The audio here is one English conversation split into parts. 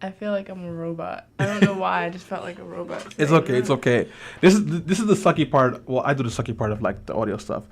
I feel like I'm a robot. I don't know why. I just felt like a robot. It's okay. It's okay. This is the sucky part. Well, I do the sucky part of like the audio stuff.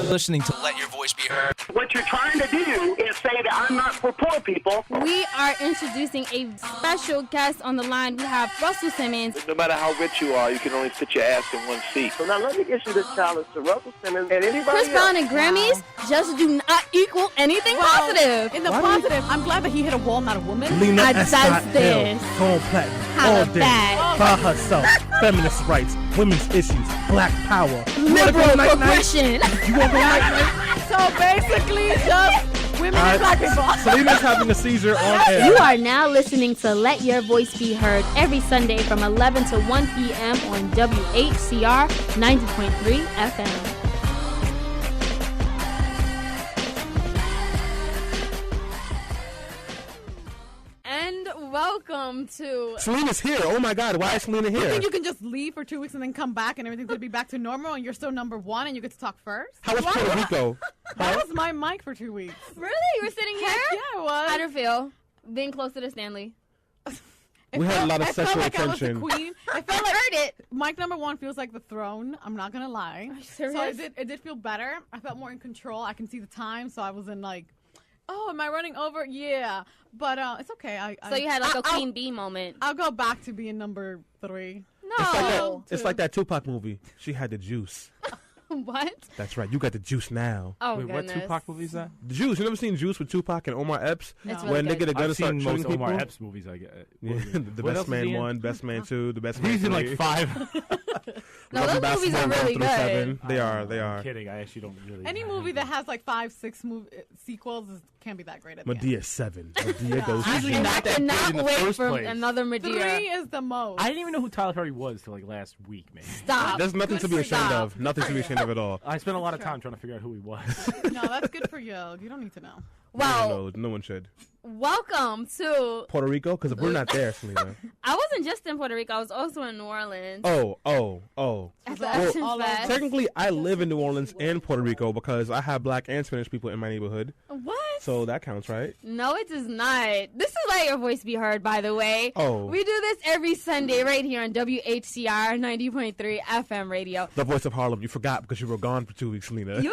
Listening to Let Your Voice Be Heard. What you're trying to do is say that I'm not for poor people. We are introducing a special guest on the line. We have Russell Simmons. No matter how rich you are, you can only fit your ass in one seat. So now let me issue this challenge to Russell Simmons and anybody Chris Brown else. and Grammys just do not equal anything positive. In the positive, I'm glad that he hit a wall, not a woman. Lena I S. does Hill, this. Tone Platinum, Kinda all day, bad. by herself, feminist rights, women's issues, black power. Liberal progression. You want to go night? So basically, just women and black people. Selena's having a seizure on air. You are now listening to Let Your Voice Be Heard every Sunday from 11 to 1 p.m. on WHCR 90.3 FM. And welcome to... Selena's here. Oh my God, why is Selena You here? think you can just leave for 2 weeks and then come back and everything's going to be back to normal and you're still number one and you get to talk first? How was Puerto Rico? That was my mic for 2 weeks. Really? You were sitting here? Heck yeah, it was. How did it feel? Being closer to Stanley. We had a lot of I felt sexual like I was the attention. queen. I felt like heard it. Mic number one feels like the throne. I'm not gonna lie. Are you serious? So it did feel better. I felt more in control. I can see the time, so I wasn't like, oh, am I running over? Yeah, but it's okay. So you had like a Queen Bee moment. I'll go back to being number 3. No. It's like that Tupac movie. She had the juice. What? That's right. You got the juice now. Oh, Wait, goodness. what Tupac movie is that? The juice. You never seen Juice with Tupac and Omar Epps? It's When really they good. get a gun I've to start seen shooting most people? Omar Epps movies. I get. Yeah, the What Best else is Man he in? 1, Best Man 2, the Best Man He's in 3. like 5. No, those movies are really good. They are. I'm kidding. I actually don't really. Any movie that has like 5, 6 sequels can't be that great at the end. Medea 7. Medea goes. Usually And I not that cannot good in the wait first for place. another 3 Medea. is the most. I didn't even know who Tyler Perry was till like last week, man. Stop. There's nothing to be ashamed Stop. of. Nothing to be ashamed of at all. I spent a lot of time trying to figure out who he was. No, that's good for you. You don't need to know. Well, No one should. welcome to... Puerto Rico? Because we're not there, Selena. I wasn't just in Puerto Rico. I was also in New Orleans. Oh. At the Well, Essence all Fest. Technically, I live in New Orleans and Puerto Rico because I have black and Spanish people in my neighborhood. What? So that counts, right? No, it does not. This is Let Your Voice Be Heard, by the way. Oh. We do this every Sunday right here on WHCR 90.3 FM radio. The voice of Harlem. You forgot because you were gone for 2 weeks, Selena. You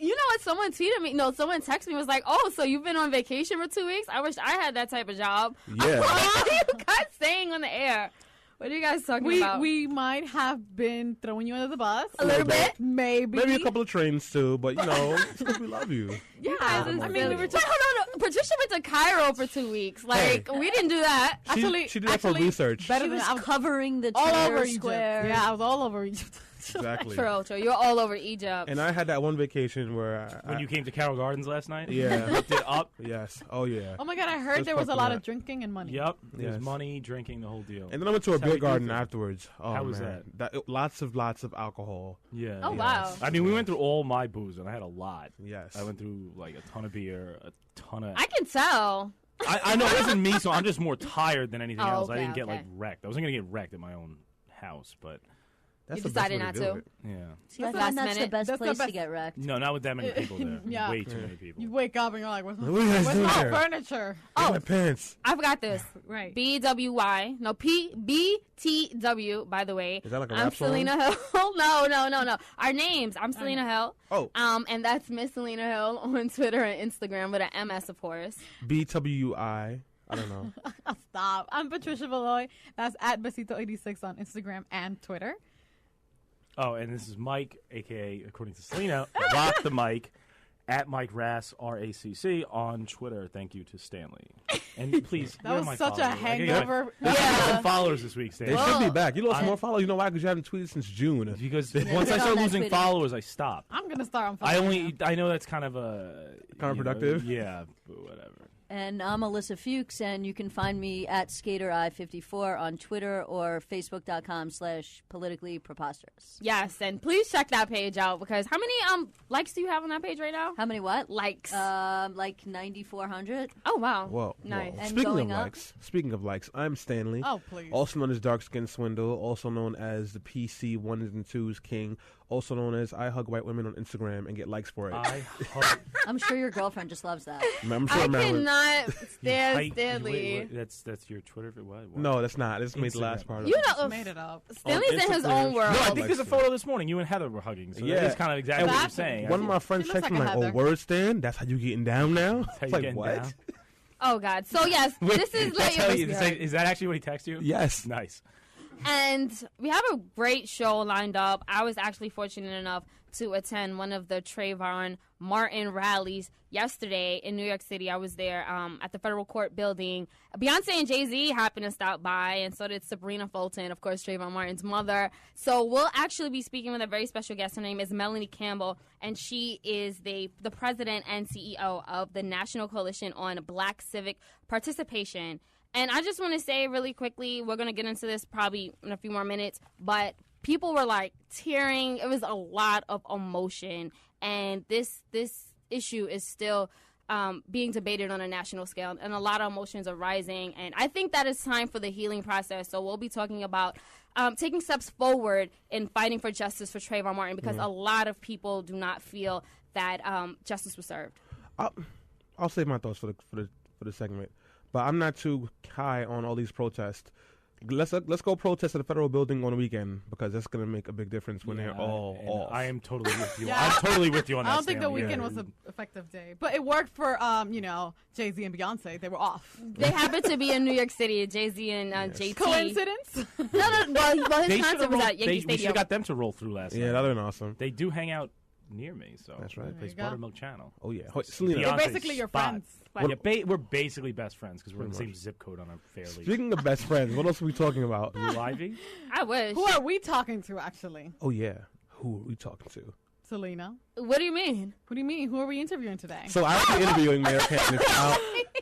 know what? Someone tweeted me. No, someone texted me. Was like, "Oh, so you've been on vacation for 2 weeks? I wish I had that type of job." Yeah. What are you guys saying on the air? What are you guys talking about? We might have been throwing you under the bus. A little bit. Maybe. Maybe a couple of trains too, but it's because we love you. You guys is I mean, we were Wait, hold on. Patricia went to Cairo for 2 weeks. Like, we didn't do that. She did that for research. better She than was I was covering the all Tahrir over Egypt. Square. Yeah, I was all over Egypt. Exactly. True. You're all over Egypt. And I had that one vacation where When you came to Carroll Gardens last night? Yeah. Hooked it up? Yes. Oh yeah. Oh my God, I heard Just there was a fucking lot that. of drinking and money. Yep. There's Yes. money, drinking, the whole deal. And then I went to a That's how beer we do garden things. afterwards. Oh, How was man. Lots of alcohol. Yeah. Oh, yes. wow. I mean, we went through all my booze, and I had a lot. Yes. I went through like a ton of beer, a ton of. I can tell. I know it wasn't me, so I'm just more tired than anything Oh, else. I okay, didn't get okay. like wrecked. I wasn't gonna get wrecked at my own house, but That's You the best decided way not do to. it. yeah. See, I Last find that's the minute. best That's the place to best- get wrecked. No, not with that many people there. Yeah. Way too many people. You wake up and you're like, where's my, What are you guys where's doing my here? furniture? Where's my pants. I forgot this. Right. BWY. No, BTW, by the way. Is that like a I'm rap song? Selena Hill. No. Our names. I'm Selena Hill. Oh. And that's Miss Selena Hill on Twitter and Instagram with an MS, of course. BWI. I don't know. Stop. I'm Patricia Valoy. That's at Besito86 on Instagram and Twitter. Oh, and this is Mike, a.k.a. according to Selena, Rock the Mic, at Mike Rass, RACC, on Twitter. Thank you to Stanley. And please, That you're was my such a follower. I gotta get my- hangover. There's some followers this week, They Stanley. should be back. You lost I'm- more followers. You know why? Because you haven't tweeted since June. Because once I on start that losing tweeting. followers, I stop. I'm going to start on I know that's kind of a... Counterproductive? Yeah, but whatever. And I'm Alyssa Fuchs, and you can find me at SkaterI54 on Twitter or Facebook.com/politically preposterous. Yes, and please check that page out because how many likes do you have on that page right now? How many what? Likes. Like 9,400. Oh, wow. Whoa. Nice. And Speaking of going up. likes, I'm Stanley. Oh, please. Also known as Dark Skin Swindle, also known as the PC 1s and 2s King, also known as I hug white women on Instagram and get likes for it. I'm sure your girlfriend just loves that. I'm sure I Marilyn. cannot stand Wait, Stanley. that's your Twitter? What? No, that's not. This made the last part of You it. know, Made it up. Stanley's in his Instagram. own world. No, I think Like there's a so. photo this morning. You and Heather were hugging. So Yeah. that's kind of exactly what you're That's- saying. One of my friends She looks texted me like like, a "Oh, Heather. word Stan? That's how you getting down now?" How It's you like getting what? down? Oh God. So yes, this is Let Your Voice Be Heard. Is that actually what he texted you? Yes. Nice. And we have a great show lined up. I was actually fortunate enough to attend one of the Trayvon Martin rallies yesterday in New York City. I was there at the Federal Court building. Beyonce and Jay-Z happened to stop by, and so did Sabrina Fulton, of course, Trayvon Martin's mother. So we'll actually be speaking with a very special guest. Her name is Melanie Campbell, and she is the president and CEO of the National Coalition on Black Civic Participation. And I just want to say really quickly, we're going to get into this probably in a few more minutes, but people were like tearing. It was a lot of emotion, and this issue is still being debated on a national scale, and a lot of emotions are rising. And I think that it's time for the healing process. So we'll be talking about taking steps forward in fighting for justice for Trayvon Martin, because a lot of people do not feel that justice was served. I'll save my thoughts for the segment, but I'm not too high on all these protests. Let's go protest at the federal building on the weekend, because that's going to make a big difference when they're all and off. I am totally with you. Yeah. I'm totally with you on that. I don't think the Stanley. weekend was an effective day, but it worked for Jay-Z and Beyonce. They were off. They happened to be in New York City, Jay-Z and JT. Coincidence? No. Well, They his concert was at Yankee we should Stadium. have got them to roll through last night. Yeah, that'd been awesome. They do hang out near me, so That's right. They plays you go. Buttermilk Channel. Oh yeah, Selena. They're Beyonce's basically your spot. friends. Yeah, we're basically best friends because we're in the Pretty same zip code on our fairly. Speaking of best friends, what else are we talking about? Blue Ivy? I wish. Who are we talking to, actually? Oh yeah, who are we talking to? Selena. What do you mean? What do you mean? Who are we interviewing today? So I was interviewing Mayor Campbell.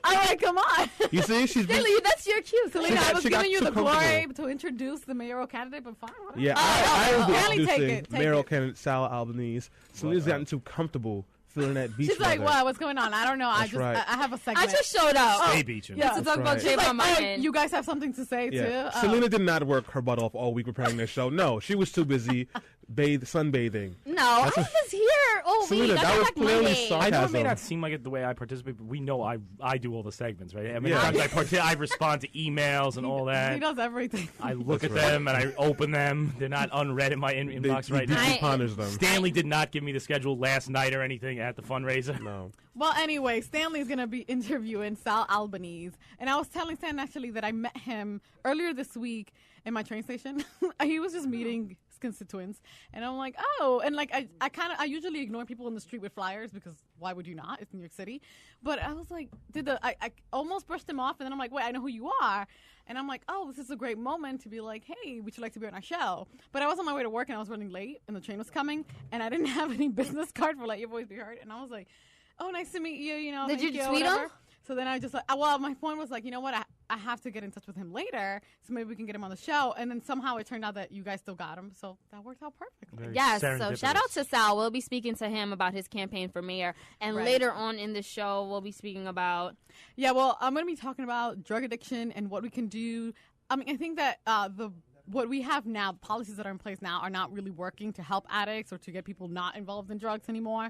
All right, come on. You see, she's been, Stanley, that's your cue. Selena, I was she got giving you too the glory comfortable. to introduce the mayoral candidate, but fine. Whatever. yeah. I was Stanley, take introducing it, take mayoral it. candidate Sal Albanese. Selena's gotten too comfortable feeling that beach She's like, weather. "Wow, what's going on? I don't know. That's right. I have a segment." I just showed up. Stay beaching. Yeah. to talk about right. She's Trayvon like, Martin. you guys have something to say Yeah. too? Selena did not work her butt off all week preparing this show. No, she was too busy sunbathing. No, I That's what- was here all Selena, week. I that got was back clearly Monday. sarcasm. I know it may not seem like it the way I participate, but we know I do all the segments, right? I mean, Yeah. sometimes I respond to emails and all He that. does everything. I look That's at right. them and I open them. They're not unread in my inbox right now. He ponders them. Stanley did not give me the schedule last night or anything at the fundraiser. No. Well, anyway, Stanley's going to be interviewing Sal Albanese. And I was telling Stan, actually, that I met him earlier this week in my train station. He was just meeting his constituents. And I'm like, oh. And, like, I usually ignore people in the street with flyers because why would you not? It's New York City. But I was like, I almost brushed him off. And then I'm like, wait, I know who you are. And I'm like, oh, this is a great moment to be like, hey, would you like to be on our show? But I was on my way to work and I was running late and the train was coming. And I didn't have any business card for Let Your Voice Be Heard. And I was like, oh, nice to meet you, Did you thank tweet him? whatever. So then I just my phone was like, you know what, I have to get in touch with him later, so maybe we can get him on the show. And then somehow it turned out that you guys still got him, so that worked out perfectly. Very Yes, so serendipitous. shout out to Sal. We'll be speaking to him about his campaign for mayor. And Right. later on in the show, we'll be speaking about... Yeah, well, I'm going to be talking about drug addiction and what we can do. I mean, I think that what we have now, the policies that are in place now, are not really working to help addicts or to get people not involved in drugs anymore.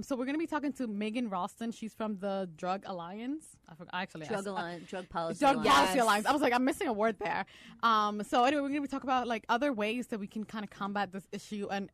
So we're going to be talking to Megan Ralston. She's from the Drug Alliance. Drug Alliance, Drug Policy Drug Alliance. Policy Alliance. I was like, I'm missing a word there. So anyway, we're going to be talking about like other ways that we can kind of combat this issue. And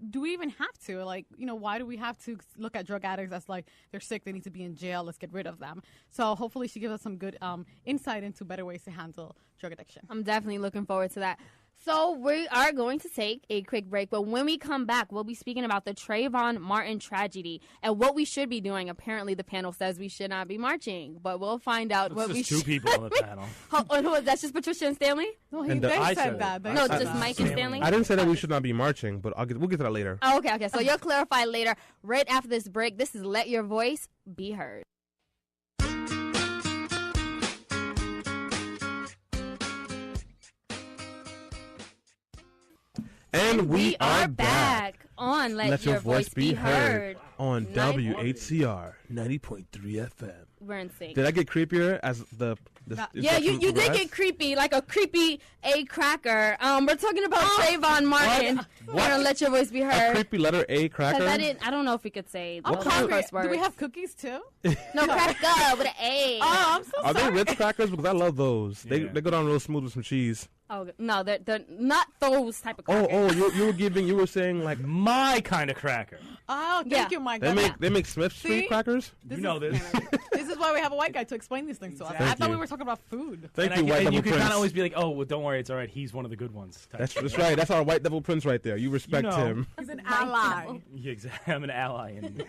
do we even have to? Like, you know, why do we have to look at drug addicts as like they're sick, they need to be in jail, let's get rid of them? So hopefully she gives us some good insight into better ways to handle drug addiction. I'm definitely looking forward to that. So we are going to take a quick break, but when we come back, we'll be speaking about the Trayvon Martin tragedy and what we should be doing. Apparently, the panel says we should not be marching, but we'll find out what we It's just should. two people on the panel. Oh, that's just Patricia and Stanley? No, And they I said said that. it. They No, said just that. Mike and Stanley? I didn't say that we should not be marching, but we'll get to that later. Oh, okay. So you'll clarify later. Right after this break, this is Let Your Voice Be Heard. And we are back on Let Your Voice Be Heard. on WHCR 90.3 FM. We're in sync. Did I get creepier as the Yeah, you did get creepy, like a creepy A cracker. We're talking about Trayvon Martin. We're gonna let your voice be A heard. creepy letter A cracker? I don't know if we could say I'm hungry. curse words. Do we have cookies too? No, cracker with an A. Oh, I'm so Are sorry. they Ritz crackers? Because I love those. They Yeah. go down real smooth with some cheese. Oh no, they're not those type of Oh, crackers. you were saying like My kind of cracker. Oh, thank you, Mike. they make Smith's See? sweet crackers. You know this. This is why we have a white guy to explain these things to us. I Thank thought you. we were talking about food. Thank And you, White you Devil can Prince. kind of always be like, oh, well, don't worry, it's all right. He's one of the good ones. That's right. That's our White Devil Prince right there. You respect know. him. He's an ally. Yeah, exactly. I'm an ally. And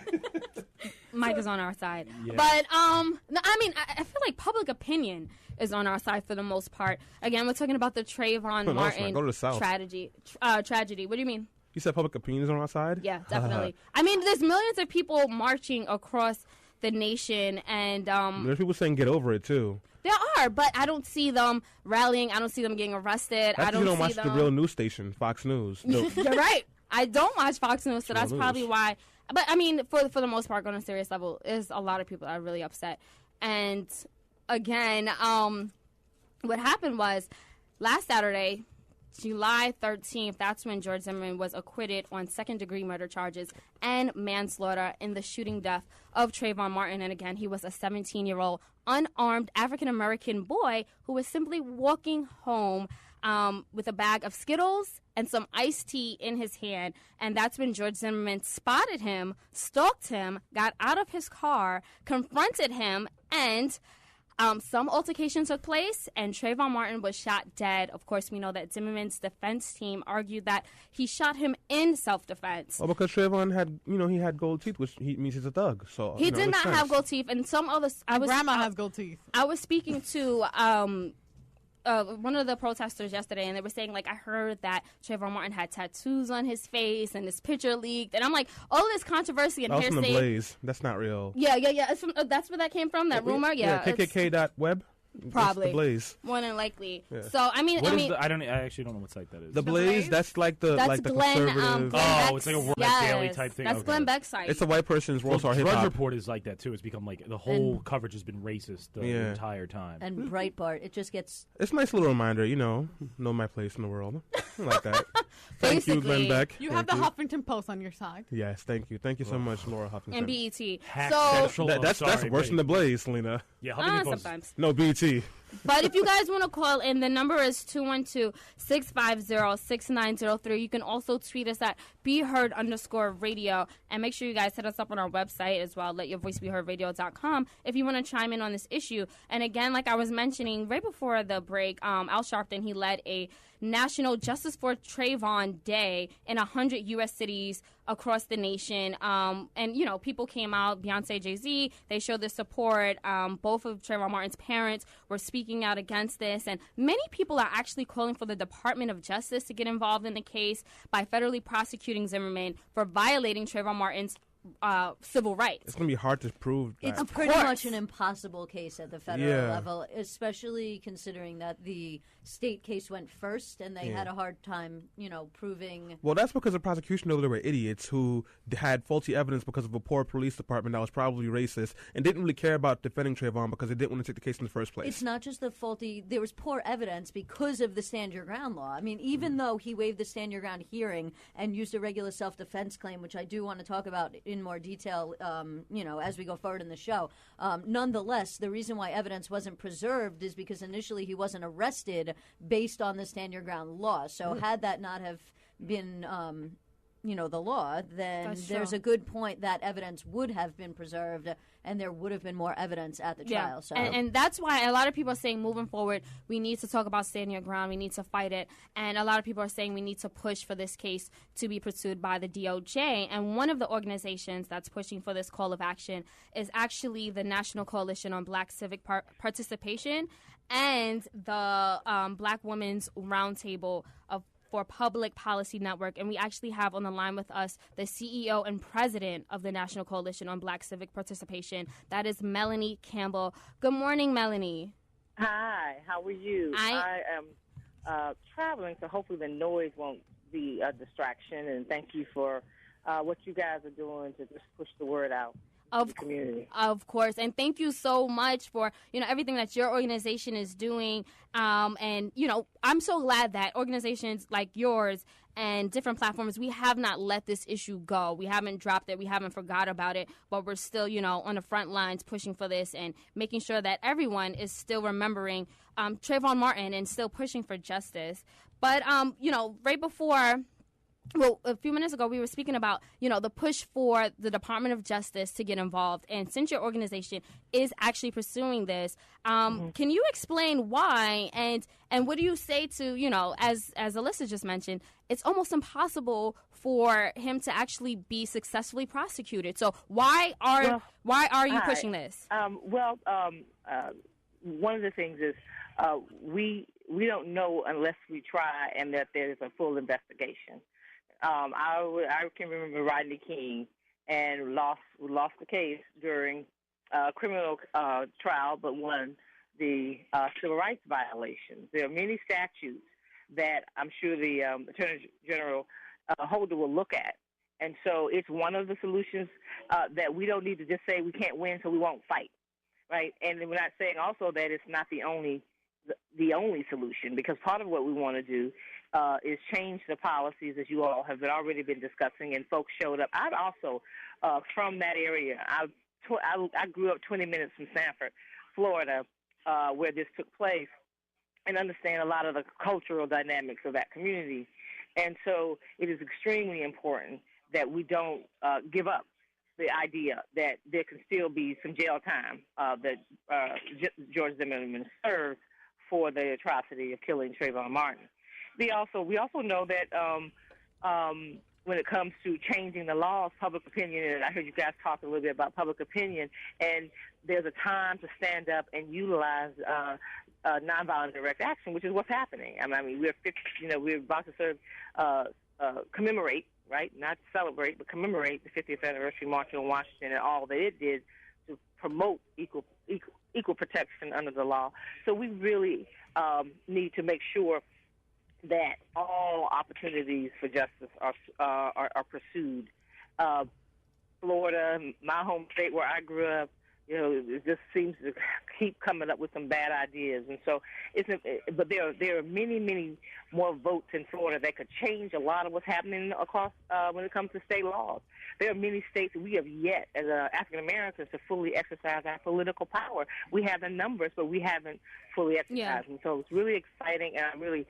Mike is on our side. Yeah. But no, I mean, I feel like public opinion is on our side for the most part. Again, we're talking about the Trayvon No, Martin go to the South. tragedy. What do you mean? You said public opinion is on our side? Yeah, definitely. I mean, there's millions of people marching across the nation, and There's people saying get over it too. there are, but I don't see them rallying. I don't see them getting arrested. That's I don't you don't see watch them. the real news station, Fox News. No. You're right. I don't watch Fox News, so that's News. probably why. But I mean, for the most part, on a serious level, there's a lot of people that are really upset. And again, what happened was last Saturday, July 13th, that's when George Zimmerman was acquitted on second-degree murder charges and manslaughter in the shooting death of Trayvon Martin. And again, he was a 17-year-old unarmed African-American boy who was simply walking home with a bag of Skittles and some iced tea in his hand. And that's when George Zimmerman spotted him, stalked him, got out of his car, confronted him, and some altercation took place, and Trayvon Martin was shot dead. Of course, we know that Zimmerman's defense team argued that he shot him in self-defense. Oh, because Trayvon had, he had gold teeth, which means he's a thug. So He it did makes not sense. have gold teeth, and some others. Grandma has gold teeth. I was speaking to one of the protesters yesterday, and they were saying, like, I heard that Trayvon Martin had tattoos on his face, and this picture leaked, and I'm like, all this controversy and That was from the hearsay. Blaze. That's not real. Yeah. It's from, that's where that came from. That rumor. Yeah, it's KKK.web. probably It's the Blaze. more than likely. Yeah. So I mean, what is the, I actually don't know what site that is. The Blaze. That's like the That's like the Glenn, conservative. Glenn Oh, it's like a Word Yes, Daily type thing. That's Okay. Glenn Beck's site. It's a white person's World Star hip Drudge hop. Report is like that too. It's become like the whole coverage has been racist the Yeah. entire time. And Breitbart, it just gets It's a nice little reminder, know my place in the world. I like that. Thank you, Glenn Basically, Beck. You have Thank the Huffington Post on your side. Yes, thank you. Thank you so much, Laura Huffington. and BET. Hack So, Central. That's sorry, worse than wait. the Blaze, Selena. Yeah, Huffington Post. sometimes. No, BT. But if you guys want to call in, the number is 212-650-6903. You can also tweet us at BeHeard_radio. And make sure you guys hit us up on our website as well, letyourvoicebeheardradio.com, if you want to chime in on this issue. And again, like I was mentioning right before the break, Al Sharpton, he led a National Justice for Trayvon Day in 100 U.S. cities across the nation. And, people came out, Beyonce, Jay-Z, they showed their support. Both of Trayvon Martin's parents were speaking out against this. And many people are actually calling for the Department of Justice to get involved in the case by federally prosecuting Zimmerman for violating Trayvon Martin's civil rights. It's going to be hard to prove that. It's pretty much an impossible case at the federal Yeah. level, especially considering that the state case went first and they had a hard time, proving. Well, that's because the prosecution knew they were idiots who had faulty evidence because of a poor police department that was probably racist and didn't really care about defending Trayvon because they didn't want to take the case in the first place. It's not just the faulty. There was poor evidence because of the stand your ground law. I mean, even though he waived the stand your ground hearing and used a regular self-defense claim, which I do want to talk about in more detail, as we go forward in the show. Nonetheless, the reason why evidence wasn't preserved is because initially he wasn't arrested based on the stand your ground law. So had that not have been, the law, then That's there's true. a good point that evidence would have been preserved and there would have been more evidence at the trial. So. And that's why a lot of people are saying moving forward, we need to talk about standing your ground. We need to fight it. And a lot of people are saying we need to push for this case to be pursued by the DOJ. And one of the organizations that's pushing for this call of action is actually the National Coalition on Black Civic Participation and the Black Women's Roundtable for Public Policy Network. And we actually have on the line with us the CEO and president of the National Coalition on Black Civic Participation. That is Melanie Campbell. Good morning, Melanie. Hi, how are you? I am traveling, so hopefully the noise won't be a distraction. And thank you for what you guys are doing to just push the word out. the community. Of course, and thank you so much for everything that your organization is doing. And I'm so glad that organizations like yours and different platforms, we have not let this issue go. We haven't dropped it. We haven't forgot about it. But we're still, on the front lines pushing for this and making sure that everyone is still remembering Trayvon Martin and still pushing for justice. But right before. Well, a few minutes ago, we were speaking about, the push for the Department of Justice to get involved. And since your organization is actually pursuing this, can you explain why? And what do you say to, as Alyssa just mentioned, it's almost impossible for him to actually be successfully prosecuted. So why are you pushing this? One of the things is we don't know unless we try and that there's a full investigation. I can remember Rodney King and lost the case during a criminal trial, but won the civil rights violations. There are many statutes that I'm sure the Attorney General Holder will look at. And so it's one of the solutions that we don't need to just say we can't win, so we won't fight, right? And we're not saying also that it's not the only solution, because part of what we want to do is change the policies, as you all have already been discussing, and folks showed up. I'm also from that area. I grew up 20 minutes from Sanford, Florida, where this took place, and understand a lot of the cultural dynamics of that community. And so it is extremely important that we don't give up the idea that there can still be some jail time that George Zimmerman served for the atrocity of killing Trayvon Martin. We also know that when it comes to changing the laws, public opinion, and I heard you guys talk a little bit about public opinion, and there's a time to stand up and utilize nonviolent direct action, which is what's happening. I mean, we're about to commemorate, right? Not celebrate, but commemorate the 50th anniversary March on Washington and all that it did to promote equal protection under the law. So we really need to make sure that all opportunities for justice are pursued. Florida, my home state where I grew up, it just seems to keep coming up with some bad ideas, and so but there are many, many more votes in Florida that could change a lot of what's happening across when it comes to state laws. There are many states that we have yet, as African Americans, to fully exercise our political power. We have the numbers, but we haven't fully exercised, and so it's really exciting, and I'm really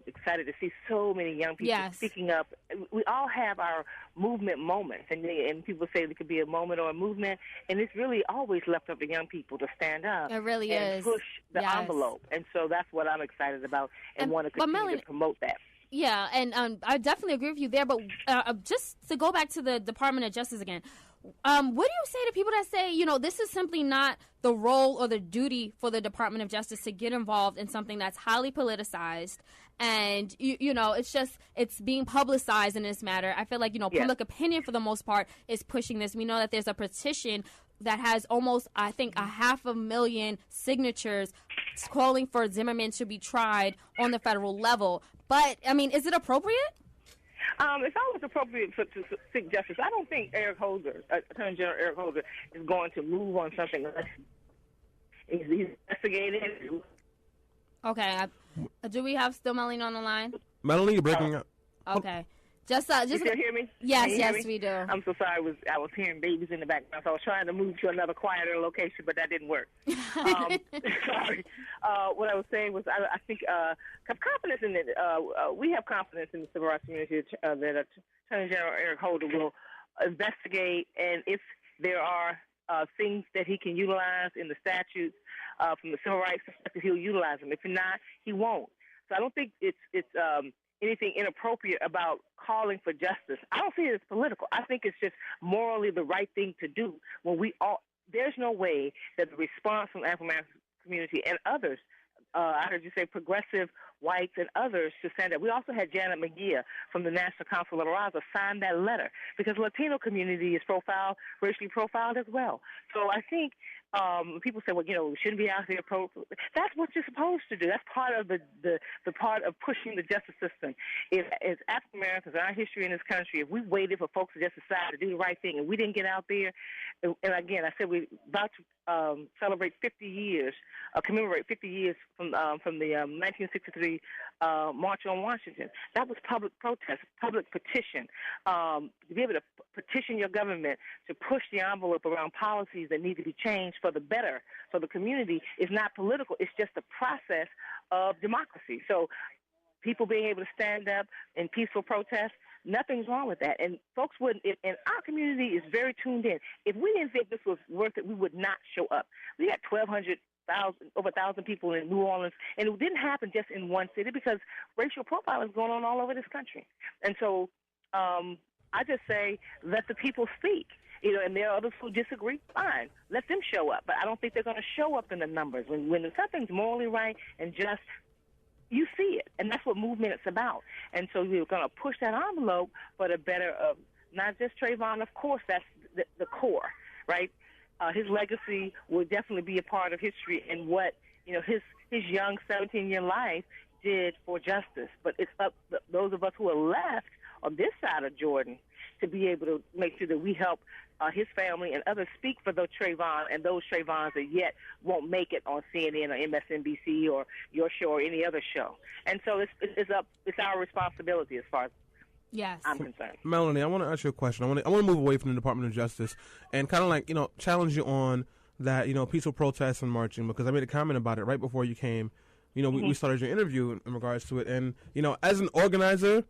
excited to see so many young people speaking up. We all have our movement moments, and people say there could be a moment or a movement, and it's really always left up to young people to stand up. It really and push the envelope, and so that's what I'm excited about and want to continue to promote that. Yeah, and I definitely agree with you there, but just to go back to the Department of Justice again, what do you say to people that say, this is simply not the role or the duty for the Department of Justice to get involved in something that's highly politicized, and it's being publicized in this matter? I feel like public opinion for the most part is pushing this. We know that there's a petition that has almost, I think, 500,000 signatures calling for Zimmerman to be tried on the federal level. But I mean, is it appropriate? It's always appropriate to seek justice. I don't think Attorney General Eric Holder, is going to move on something unless he's investigated. Okay. Do we have still Melanie on the line? Melanie, you're breaking up. Okay. Just you still hear me? Yes, we do. I'm so sorry. I was hearing babies in the background, so I was trying to move to another quieter location, but that didn't work. Sorry. What I was saying was I think confidence in it. We have confidence in the civil rights community that Attorney General Eric Holder will investigate, and if there are things that he can utilize in the statutes from the civil rights perspective, he'll utilize them. If not, he won't. So I don't think it's anything inappropriate about calling for justice. I don't see it as political. I think it's just morally the right thing to do. There's no way that the response from the African American community and others, I heard you say progressive whites and others, to stand up. We also had Janet McGeer from the National Council of La Raza sign that letter because the Latino community is racially profiled as well. So I think people say, well, we shouldn't be out here. That's what you're supposed to do. That's part of the part of pushing the justice system. If as African Americans, in our history in this country, if we waited for folks to just decide to do the right thing and we didn't get out there, and again, I said we're about to celebrate 50 years, commemorate 50 years from the 1963 March on Washington. That was public protest, public petition. To be able to petition your government to push the envelope around policies that need to be changed for the better, for the community, is not political. It's just a process of democracy. So people being able to stand up in peaceful protest, nothing's wrong with that. And folks wouldn't, and our community is very tuned in. If we didn't think this was worth it, we would not show up. We got over 1,000 people in New Orleans, and it didn't happen just in one city because racial profiling is going on all over this country. And so I just say, let the people speak. And there are others who disagree, fine. Let them show up. But I don't think they're going to show up in the numbers. When something's morally right and just, you see it. And that's what movement is about. And so we're going to push that envelope for the better of not just Trayvon. Of course, that's the core, right? His legacy will definitely be a part of history and what, his young 17-year life did for justice. But it's up to those of us who are left on this side of Jordan to be able to make sure that we help his family and others speak for those Trayvon and those Trayvons that yet won't make it on CNN or MSNBC or your show or any other show. And so it's our responsibility as far as I'm concerned. Melanie, I want to ask you a question. I want to move away from the Department of Justice and kind of like, challenge you on that, peaceful protests and marching, because I made a comment about it right before you came. We started your interview in regards to it. And, as an organizer,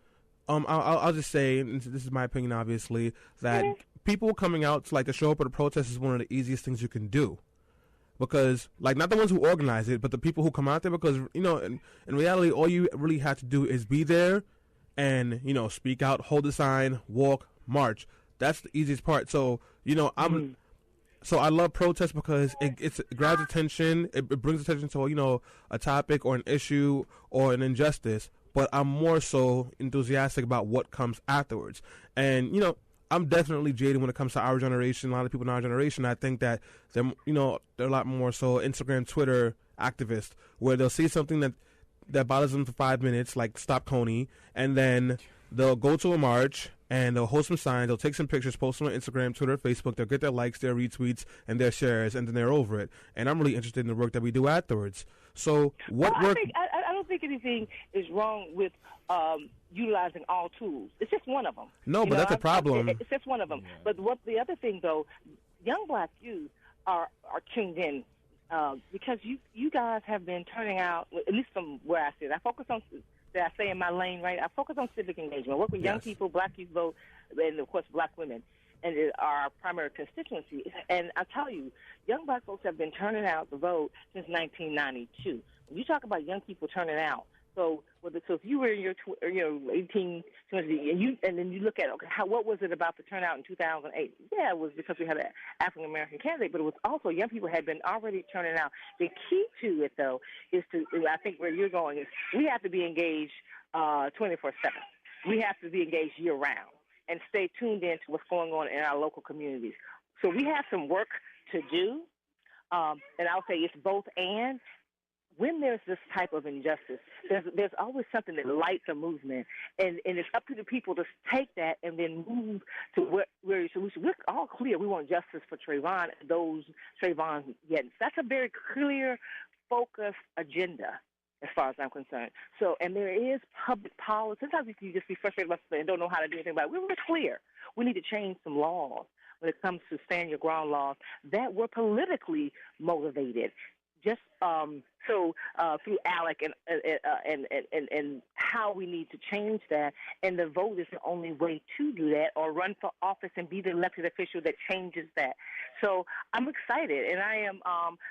I'll just say, and this is my opinion, obviously, that people coming out to show up at a protest is one of the easiest things you can do. Because, not the ones who organize it, but the people who come out there, because, in reality, all you really have to do is be there and, speak out, hold a sign, walk, march. That's the easiest part. So, so I love protests because it grabs attention, it brings attention to, a topic or an issue or an injustice. But I'm more so enthusiastic about what comes afterwards. And, I'm definitely jaded when it comes to our generation. A lot of people in our generation, I think that they're a lot more so Instagram, Twitter activists, where they'll see something that bothers them for 5 minutes, like Stop Coney, and then they'll go to a march and they'll hold some signs, they'll take some pictures, post them on Instagram, Twitter, Facebook, they'll get their likes, their retweets, and their shares, and then they're over it. And I'm really interested in the work that we do afterwards. So what work... I don't think anything is wrong with utilizing all tools. It's just one of them. No, but that's a problem. It's just one of them. Yeah. But what the other thing, though, young black youth are tuned in because you guys have been turning out, at least from where I sit. I focus on, did I say in my lane, right? I focus on civic engagement. I work with young people, black youth vote, and, of course, black women. And our primary constituency. And I tell you, young black folks have been turning out to vote since 1992. When you talk about young people turning out, so if you were in your 18, 20, and then you look at what was it about the turnout in 2008? Yeah, it was because we had an African American candidate, but it was also young people had been already turning out. The key to it, though, is I think where you're going is we have to be engaged 24/7. We have to be engaged year round and stay tuned in to what's going on in our local communities. So we have some work to do, and I'll say it's both and. When there's this type of injustice, there's always something that lights a movement, and it's up to the people to take that and then move to where your solution. We're all clear. We want justice for Trayvon, those Trayvon Yetens. That's a very clear, focused agenda as far as I'm concerned. So, and there is public policy. Sometimes you can just be frustrated about something and don't know how to do anything about it. We're clear. We need to change some laws when it comes to stand your ground laws that were politically motivated. Just through ALEC and how we need to change that, and the vote is the only way to do that, or run for office and be the elected official that changes that. So I'm excited, and I am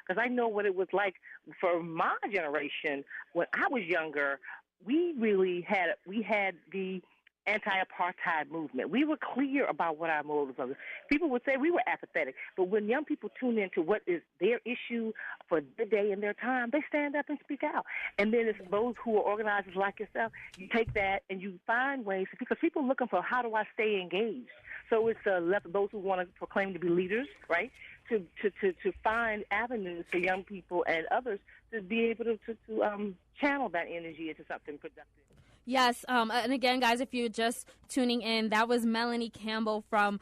because I know what it was like for my generation when I was younger. We had the anti-apartheid movement. We were clear about what our motives were. People would say we were apathetic, but when young people tune into what is their issue for the day and their time, they stand up and speak out. And then it's those who are organizers like yourself, you take that and you find ways, because people are looking for how do I stay engaged. So it's left those who want to proclaim to be leaders, right, to find avenues for young people and others to be able to channel that energy into something productive. Yes, and again, guys, if you're just tuning in, that was Melanie Campbell from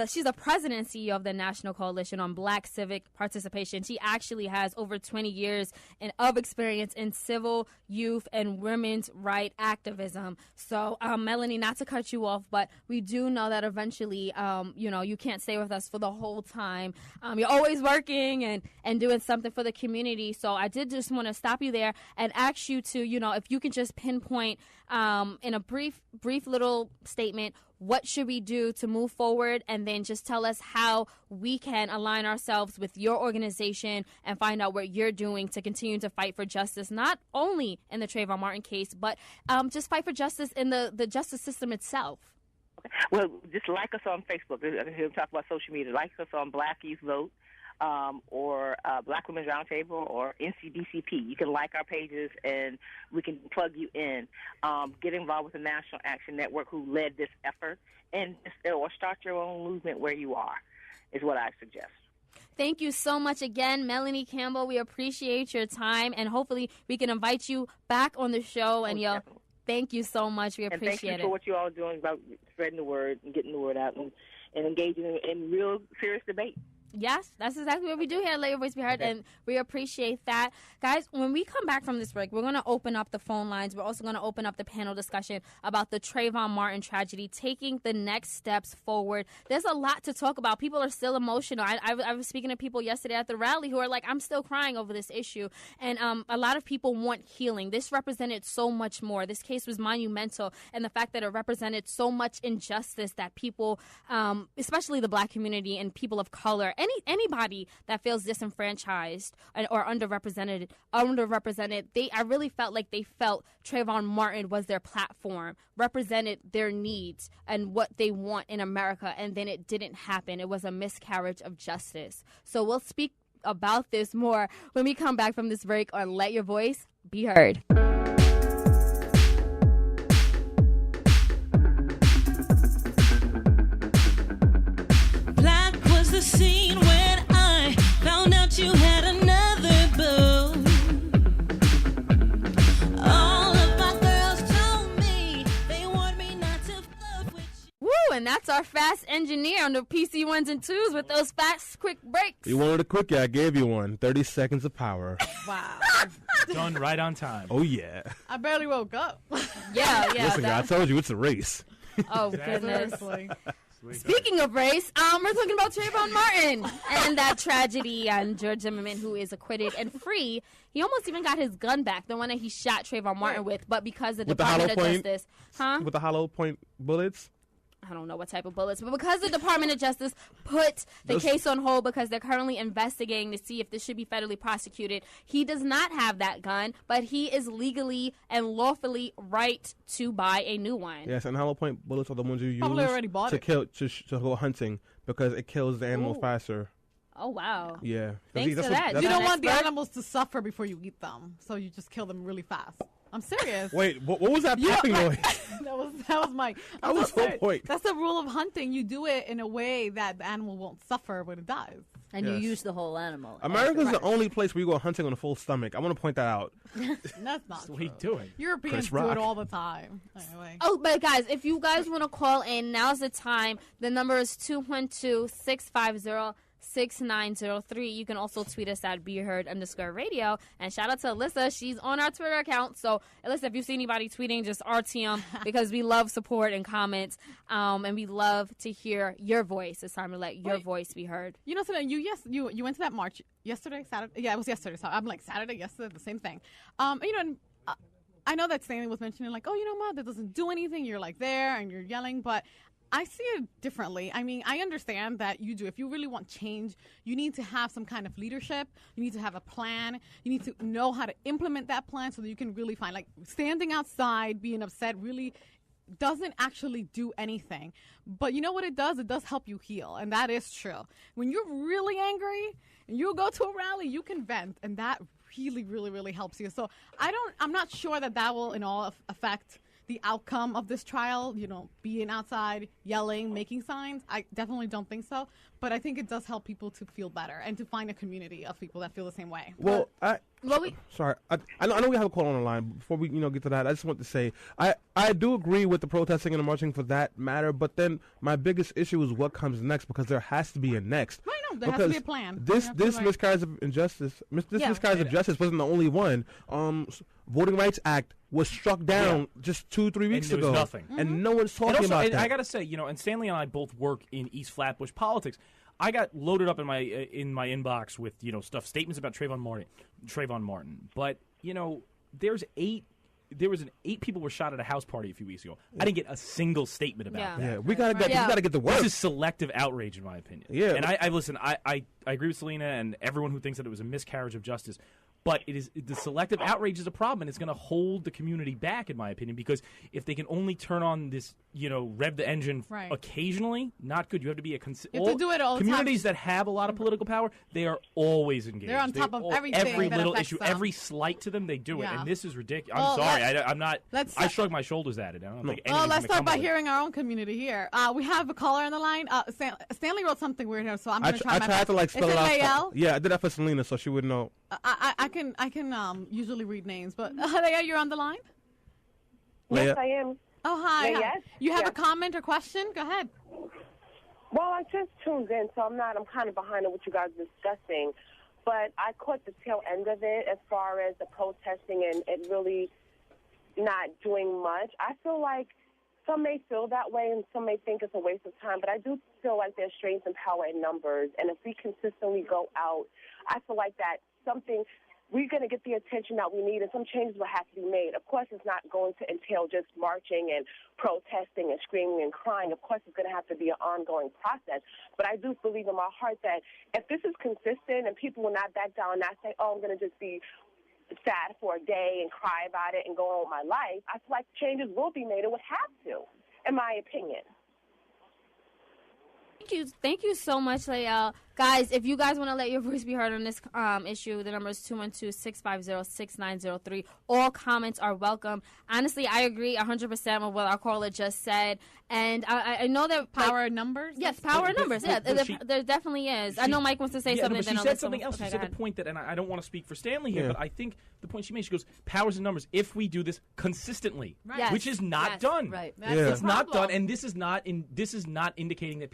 she's the president and CEO of the National Coalition on Black Civic Participation. She actually has over 20 years of experience in civil, youth, and women's right activism. So, Melanie, not to cut you off, but we do know that eventually, you can't stay with us for the whole time. You're always working and doing something for the community. So I did just want to stop you there and ask you to, if you can just pinpoint in a brief little statement, what should we do to move forward, and then just tell us how we can align ourselves with your organization and find out what you're doing to continue to fight for justice, not only in the Trayvon Martin case, but just fight for justice in the justice system itself. Well, just like us on Facebook. I'm here to talk about social media. Like us on Black Youth Vote, or Black Women's Roundtable, or NCBCP. You can like our pages, and we can plug you in. Get involved with the National Action Network, who led this effort, or start your own movement where you are, is what I suggest. Thank you so much again, Melanie Campbell. We appreciate your time, and hopefully we can invite you back on the show. And thank you so much. We appreciate it. And thank you for what you all are doing about spreading the word and getting the word out and engaging in real serious debate. Yes, that's exactly what we do here at Let Your Voice Be Heard, and we appreciate that. Guys, when we come back from this break, we're going to open up the phone lines. We're also going to open up the panel discussion about the Trayvon Martin tragedy, taking the next steps forward. There's a lot to talk about. People are still emotional. I was speaking to people yesterday at the rally who are like, I'm still crying over this issue. And a lot of people want healing. This represented so much more. This case was monumental, and the fact that it represented so much injustice that people, especially the Black community and people of color, anybody that feels disenfranchised or underrepresented, I really felt like they felt Trayvon Martin was their platform, represented their needs and what they want in America, and then it didn't happen. It was a miscarriage of justice. So we'll speak about this more when we come back from this break on Let Your Voice Be Heard. Black was the scene when I found out you had another boo. All of my girls told me they want me not to fuck with you. Woo, and that's our fast engineer on the PC 1s and 2s with those fast, quick breaks. You wanted a quickie, I gave you one. 30 seconds of power. Wow. Done right on time. Oh, yeah. I barely woke up. Yeah. Listen, I told you it's a race. Oh, goodness. Speaking of race, we're talking about Trayvon Martin and that tragedy, and George Zimmerman, who is acquitted and free. He almost even got his gun back, the one that he shot Trayvon Martin with, but because the Department of Justice... With the hollow point bullets? I don't know what type of bullets, but because the Department of Justice put the case on hold because they're currently investigating to see if this should be federally prosecuted, he does not have that gun, but he is legally and lawfully right to buy a new one. Yes, and hollow point bullets are the ones you use already bought to go hunting because it kills the animal faster. Oh, wow. Yeah. Thanks for that. You don't want the animals to suffer before you eat them, so you just kill them really fast. I'm serious. Wait, what was that popping noise? that was Mike. I was so point. That's the rule of hunting. You do it in a way that the animal won't suffer when it dies. And you use the whole animal. America's the only place where you go hunting on a full stomach. I want to point that out. That's not what are you doing? Europeans do it all the time. Anyway. Oh, but guys, if you guys want to call in, now's the time. The number is 212-650-6903. You can also tweet us at BeHeard_radio. And shout out to Alyssa. She's on our Twitter account. So, Alyssa, if you see anybody tweeting, just RTM because we love support and comments. And we love to hear your voice. It's time to let your voice be heard. You know, so you went to that march yesterday, Saturday? Yeah, it was yesterday. So I'm like, Saturday, yesterday, the same thing. I know that Stanley was mentioning, like, Ma, that doesn't do anything. You're like there and you're yelling. But I see it differently. I mean, I understand that you do. If you really want change, you need to have some kind of leadership. You need to have a plan. You need to know how to implement that plan so that you can really find, like, standing outside, being upset really doesn't actually do anything. But you know what it does? It does help you heal, and that is true. When you're really angry and you go to a rally, you can vent, and that really, really, really helps you. So I'm not sure that will in all affect the outcome of this trial, being outside, yelling, making signs. I definitely don't think so. But I think it does help people to feel better and to find a community of people that feel the same way. Well, Sorry, I know we have a call on the line. Before we get to that, I just want to say I do agree with the protesting and the marching for that matter. But then my biggest issue is what comes next, because there has to be a next. Right, no, there has to be a plan. This miscarriage of injustice, miscarriage of justice wasn't the only one. Voting Rights Act was struck down just 2-3 weeks and there ago, was nothing. and no one's talking about that. I gotta say, and Stanley and I both work in East Flatbush politics. I got loaded up in my inbox with statements about Trayvon Martin. But there was 8 people were shot at a house party a few weeks ago. I didn't get a single statement about that. Yeah, we gotta get the work. This is selective outrage, in my opinion. Yeah, and I listen. I agree with Selena and everyone who thinks that it was a miscarriage of justice. But the selective outrage is a problem, and it's going to hold the community back, in my opinion, because if they can only turn on this, rev the engine occasionally, not good. You have to be you have to do it all the communities time. that have a lot of political power, they are always engaged. They're on top of everything. Every that little affects issue, them. every slight to them, they do it, Yeah. and this is ridiculous. Well, I'm sorry, I'm not. let's- I shrug my shoulders at it. I don't think anything's let's gonna start come by of it. hearing our own community here. We have a caller on the line. Stanley wrote something weird here, so I'm going to try I my tried best. to spell Is it out. Layel? Yeah, I did that for Selena, so she would know. I can usually read names, but Leah, you're on the line? Leah? Yes, I am. Oh, hi. Yeah, hi. yes, You have yes. a comment or question? Go ahead. Well, I just tuned in, so I'm kind of behind on what you guys are discussing. But I caught the tail end of it as far as the protesting and it really not doing much. I feel like some may feel that way and some may think it's a waste of time, but I do feel like there's strength and power in numbers. And if we consistently go out, I feel like that we're going to get the attention that we need, and some changes will have to be made. Of course, it's not going to entail just marching and protesting and screaming and crying. Of course, it's going to have to be an ongoing process. But I do believe in my heart that if this is consistent and people will not back down and not say, I'm going to just be sad for a day and cry about it and go on with my life, I feel like changes will be made. It would have to, in my opinion. Thank you so much, Leah. Guys, if you guys want to let your voice be heard on this issue, the number is 212-650-6903. All comments are welcome. Honestly, I agree 100% with what our caller just said. And I know that power in numbers? Yes, power in numbers. Yeah, there definitely is. I know Mike wants to say something. No, but then she I'll said let something someone- else. Okay, She go said the ahead. point that, and I don't want to speak for Stanley here, Yeah. but I think the point she made, she goes, powers in numbers, if we do this consistently, Right. Yes. which is not Yes. done. Right. That's It's the not problem. done, and this is not indicating that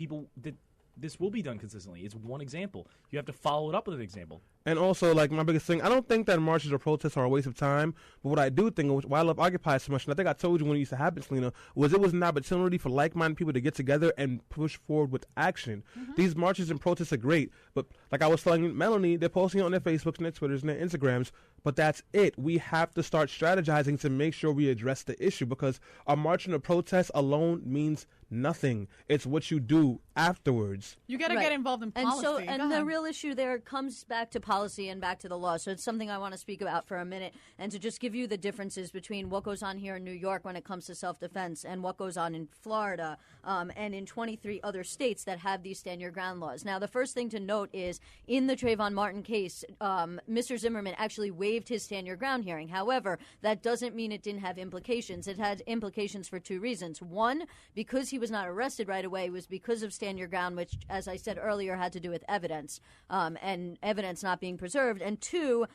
this will be done consistently. It's one example. You have to follow it up with an example. And also, my biggest thing, I don't think that marches or protests are a waste of time. But what I do think, why I love Occupy so much, and I think I told you when it used to happen, Selena, was it was an opportunity for like-minded people to get together and push forward with action. These marches and protests are great, but like I was telling Melanie, they're posting it on their Facebooks and their Twitters and their Instagrams, but that's it. We have to start strategizing to make sure we address the issue, because a march and a protest alone means nothing. It's what you do afterwards. You got to Right. get involved in policy. Go And the ahead. real issue there comes back to policy and back to the law. So it's something I want to speak about for a minute, and to just give you the differences between what goes on here in New York when it comes to self-defense and what goes on in Florida and in 23 other states that have these stand-your-ground laws. Now, the first thing to note is in the Trayvon Martin case, Mr. Zimmerman actually waived his stand-your-ground hearing. However, that doesn't mean it didn't have implications. It had implications for two reasons. One, because he was not arrested right away, was because of stand your ground, which, as I said earlier, had to do with evidence and evidence not being preserved. And two,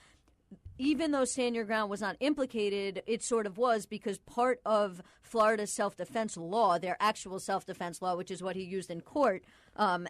even though stand your ground was not implicated, it sort of was, because part of Florida's self-defense law, their actual self-defense law, which is what he used in court,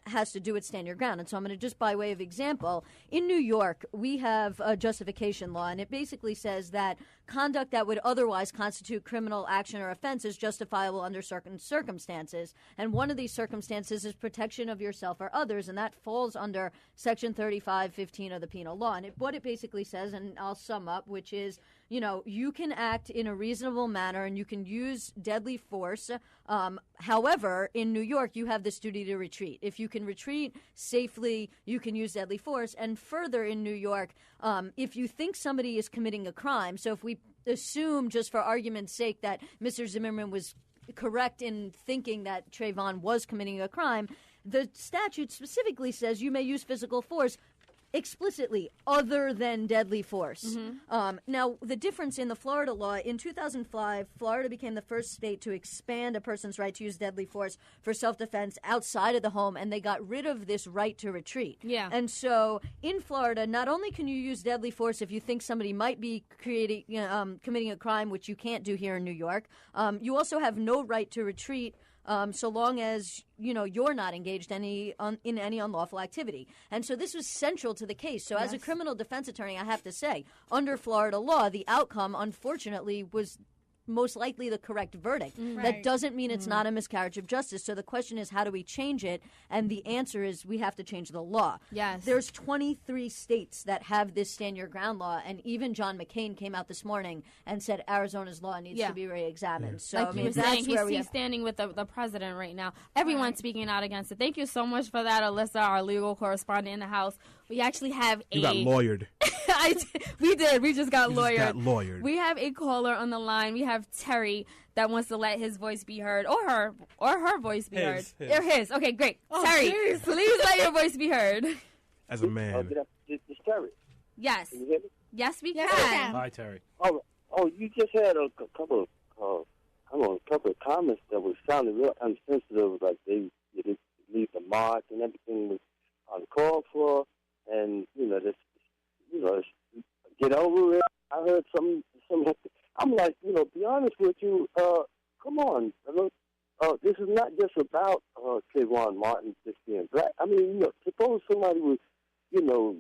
has to do with stand your ground. And so I'm going to just, by way of example, in New York, we have a justification law, and it basically says that conduct that would otherwise constitute criminal action or offense is justifiable under certain circumstances. And one of these circumstances is protection of yourself or others, and that falls under Section 3515 of the penal law. And what it basically says, and I'll sum up, which is, you can act in a reasonable manner and you can use deadly force. However, in New York, you have this duty to retreat. If you can retreat safely, you can use deadly force. And further, in New York, if you think somebody is committing a crime, so if we assume, just for argument's sake, that Mr. Zimmerman was correct in thinking that Trayvon was committing a crime, the statute specifically says you may use physical force explicitly other than deadly force. Now, the difference in the Florida law, in 2005, Florida became the first state to expand a person's right to use deadly force for self-defense outside of the home, and they got rid of this right to retreat. Yeah. And so in Florida, not only can you use deadly force if you think somebody might be committing a crime, which you can't do here in New York, you also have no right to retreat so long as you're not engaged in any unlawful activity. And so this was central to the case. So as a criminal defense attorney, I have to say, under Florida law, the outcome, unfortunately, was most likely the correct verdict. That doesn't mean it's not a miscarriage of justice. So the question is, how do we change it? And the answer is we have to change the law. Yes. There's 23 states that have this stand your ground law, and even John McCain came out this morning and said Arizona's law needs to be re-examined. So Like you were saying, he's standing with the president right now. Everyone's speaking out against it. Thank you so much for that, Alyssa, our legal correspondent in the House. We actually have You got lawyered. We did. We just got lawyered. Got lawyered. We have a caller on the line. We have Terry that wants to let his voice be heard, or her voice be heard. Or his. Okay, great. Terry, please let your voice be heard. As a man. It's Terry. Yes. Can you hear me? Yes, we Yes, can. we can. Hi, Terry. Oh, you just had a couple of comments that was sounding real insensitive, like they leave the march and everything was uncalled for, and get over it. I heard some. I'm like, be honest with you. Come on, this is not just about Trayvon Martin just being black. I mean, suppose somebody was,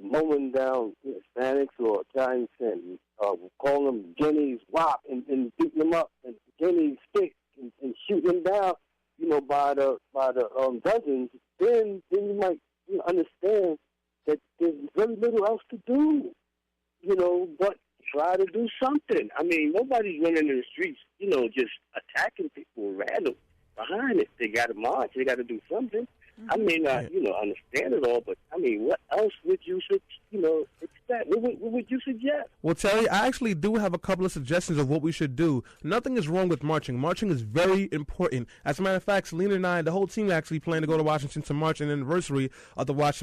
mowing down Hispanics or Italians and calling them Guineas, wop, and beating them up, and Guineas stick and shooting them down, by the dozens. Then you might understand that there's very little else to do, but try to do something. I mean, nobody's running in the streets, just attacking people random behind it. They got to march. They got to do something. I may not, understand it all, but, I mean, what else would you, expect? What would you suggest? Well, Terry, I actually do have a couple of suggestions of what we should do. Nothing is wrong with marching. Marching is very important. As a matter of fact, Selena and I, the whole team, actually plan to go to Washington to march an anniversary of the March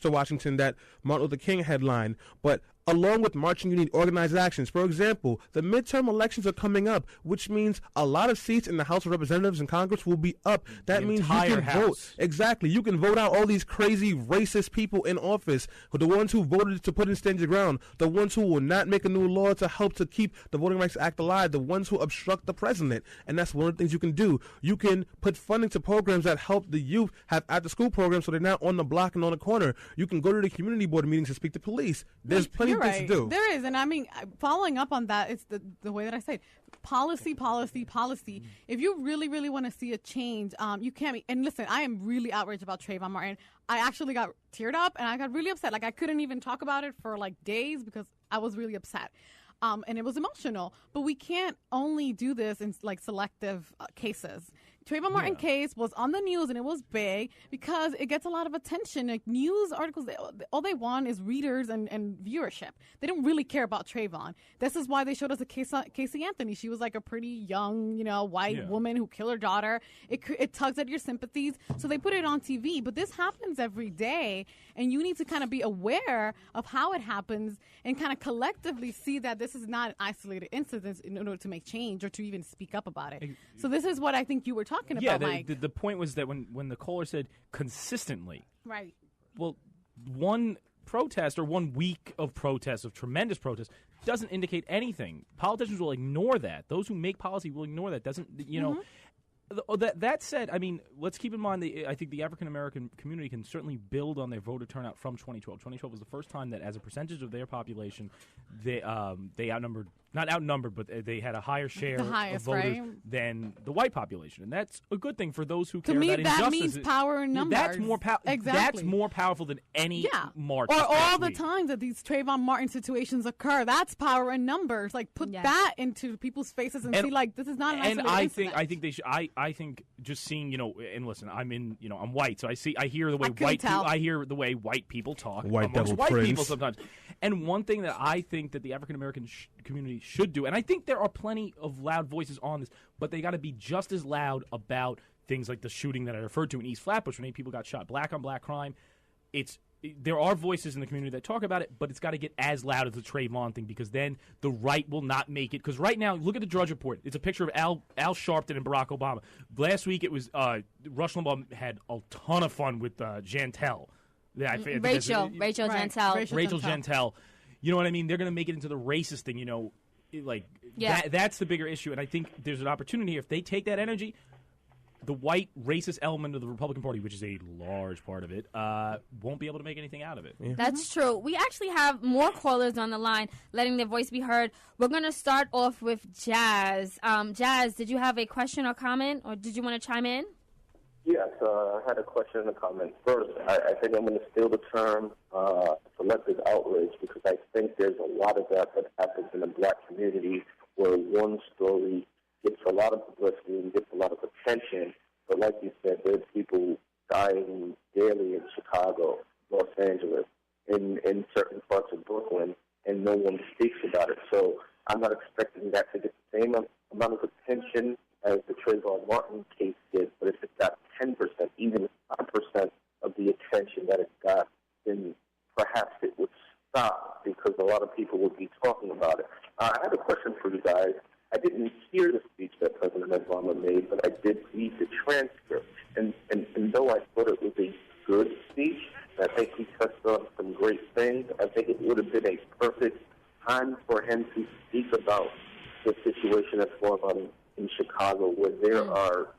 to Washington that Martin Luther King headlined. But along with marching, you need organized actions. For example, the midterm elections are coming up, which means a lot of seats in the House of Representatives and Congress will be up. That means you can vote. Exactly. You can vote out all these crazy racist people in office, the ones who voted to put in Stand Your Ground, the ones who will not make a new law to help to keep the Voting Rights Act alive, the ones who obstruct the president. And that's one of the things you can do. You can put funding to programs that help the youth have after-school programs so they're not on the block and on the corner. You can go to the community board meetings and speak to police. There's plenty of things to do. There is, and I mean, following up on that, it's the way that I say it. Policy. If you really, really want to see a change, you can't be. And listen, I am really outraged about Trayvon Martin. I actually got teared up, and I got really upset. Like, I couldn't even talk about it for, days because I was really upset. And it was emotional. But we can't only do this in, selective cases. Trayvon Martin case was on the news, and it was big because it gets a lot of attention. Like, news articles, all they want is readers and viewership. They don't really care about Trayvon. This is why they showed us Casey Anthony. She was a pretty young, white woman who killed her daughter. It tugs at your sympathies, so they put it on TV. But this happens every day, and you need to kind of be aware of how it happens and kind of collectively see that this is not an isolated incident in order to make change or to even speak up about it. So this is what I think you were talking about, Mike. The point was that when the caller said consistently, right? Well, one protest or 1 week of protests, of tremendous protests, doesn't indicate anything. Politicians will ignore that. Those who make policy will ignore that. That said, I mean, let's keep in mind I think the African American community can certainly build on their voter turnout from 2012. 2012 was the first time that, as a percentage of their population, they they had a higher share of voters than the white population, and that's a good thing for those who care about injustice. To me, that means power in numbers. That's more Exactly. That's more powerful than any march. Or all the times that these Trayvon Martin situations occur. That's power in numbers. Put that into people's faces and see, this is not an isolated incident. I think they should. I think just seeing, and listen, I'm white, so I hear the way white people talk. White devil white prince. people sometimes. And one thing that I think that the African American community should do, and I think there are plenty of loud voices on this, but they got to be just as loud about things like the shooting that I referred to in East Flatbush when 8 people got shot. Black on black crime. It's there are voices in the community that talk about it, but it's got to get as loud as the Trayvon thing, because then the right will not make it. Because right now, look at the Drudge Report. It's a picture of Al Sharpton and Barack Obama. Last week, it was Rush Limbaugh had a ton of fun with Jantel. Yeah, Rachel Jantel. Rachel Jantel. You know what I mean? They're going to make it into the racist thing, you know. That's the bigger issue. And I think there's an opportunity here. If they take that energy, the white racist element of the Republican Party, which is a large part of it, won't be able to make anything out of it. Yeah. That's true. We actually have more callers on the line letting their voice be heard. We're going to start off with Jazz. Jazz, did you have a question or comment, or did you want to chime in? Yes, I had a question and a comment. First, I think I'm going to steal the term selective outrage, because I think there's a lot of that happens in the black community, where one story gets a lot of publicity and gets a lot of attention. But like you said, there's people dying daily in Chicago, Los Angeles, in certain parts of Brooklyn, and no one speaks about it. So I'm not expecting that to get the same amount of attention as the Trayvon Martin case did. But if it got 10%, even 5% of the attention that it got, then perhaps it would stop, because a lot of people would be talking about it. I have a question for you guys. I didn't hear the speech that President Obama made, but I did read the transcript. And though I thought it was a good speech, I think he touched on some great things. I think it would have been a perfect time for him to speak about the situation that's going on in Chicago, where there are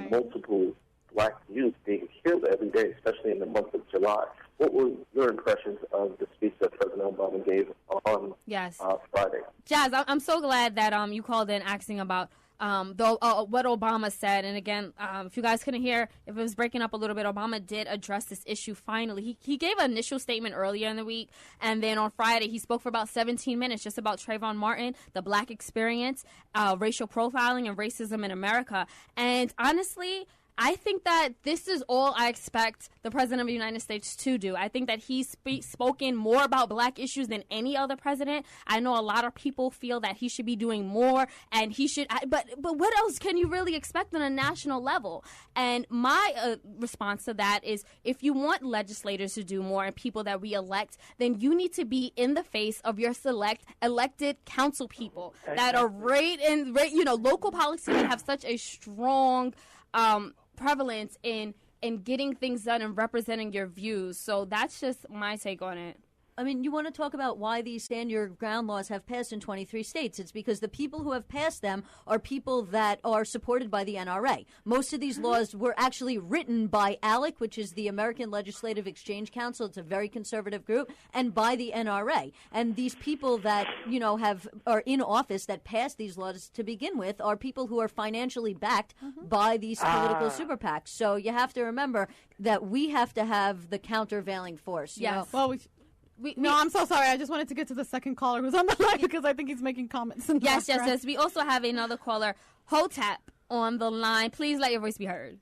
multiple black youth being killed every day, especially in the month of July. What were your impressions of the speech that President Obama gave on Friday? Jazz, I'm so glad that you called in asking about what Obama said. And again, if you guys couldn't hear, if it was breaking up a little bit, Obama did address this issue finally. He gave an initial statement earlier in the week, and then on Friday he spoke for about 17 minutes just about Trayvon Martin, the black experience, racial profiling, and racism in America. And honestly, I think that this is all I expect the President of the United States to do. I think that he's spoken more about black issues than any other president. I know a lot of people feel that he should be doing more, and he should. But what else can you really expect on a national level? And my response to that is, if you want legislators to do more and people that we elect, then you need to be in the face of your elected council people that are local policy that have such a strong prevalence in getting things done and representing your views. So that's just my take on it. I mean, you want to talk about why these stand your ground laws have passed in 23 states. It's because the people who have passed them are people that are supported by the NRA. Most of these laws were actually written by ALEC, which is the American Legislative Exchange Council. It's a very conservative group, and by the NRA. And these people that, are in office that passed these laws to begin with are people who are financially backed by these political super PACs. So you have to remember that we have to have the countervailing force. Yes. No, I'm so sorry. I just wanted to get to the second caller who's on the line, because I think he's making comments. Yes. We also have another caller, Hotep, on the line. Please let your voice be heard.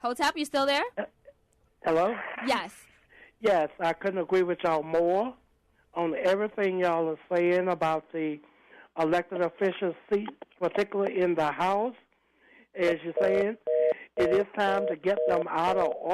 Hotep, you still there? Hello? Yes. Yes, I couldn't agree with y'all more on everything y'all are saying about the elected officials' seat, particularly in the House. As you're saying, it is time to get them out of office.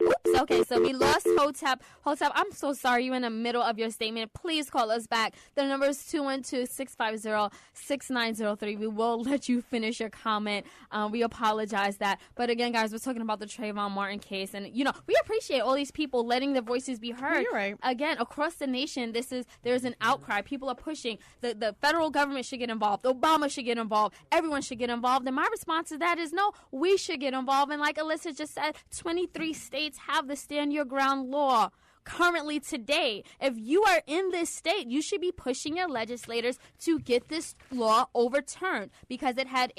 Oops, okay, so we lost Hotep. Hotep, I'm so sorry. You're in the middle of your statement. Please call us back. The number is 212-650-6903. We will let you finish your comment. We apologize that. But again, guys, we're talking about the Trayvon Martin case. And, we appreciate all these people letting their voices be heard. You're right. Again, across the nation, there's an outcry. People are pushing. The federal government should get involved. Obama should get involved. Everyone should get involved. And my response to that is, no, we should get involved. And like Alyssa just said, 23 states have the Stand Your Ground law currently today. If you are in this state, you should be pushing your legislators to get this law overturned, because it had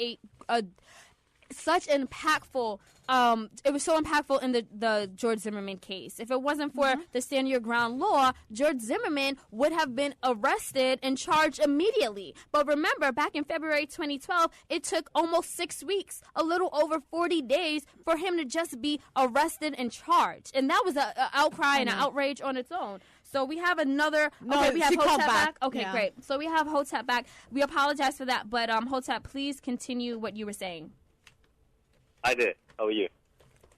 such impactful it was so impactful in the George Zimmerman case. If it wasn't for the Stand Your Ground law, George Zimmerman would have been arrested and charged immediately. But remember, back in February 2012, it took almost 6 weeks, a little over 40 days, for him to just be arrested and charged. And that was an outcry and an outrage on its own. So we have another. Okay, we have Hotep back. Okay, great. So we have Hotep back. We apologize for that, but Hotep, please continue what you were saying. I did. How are you?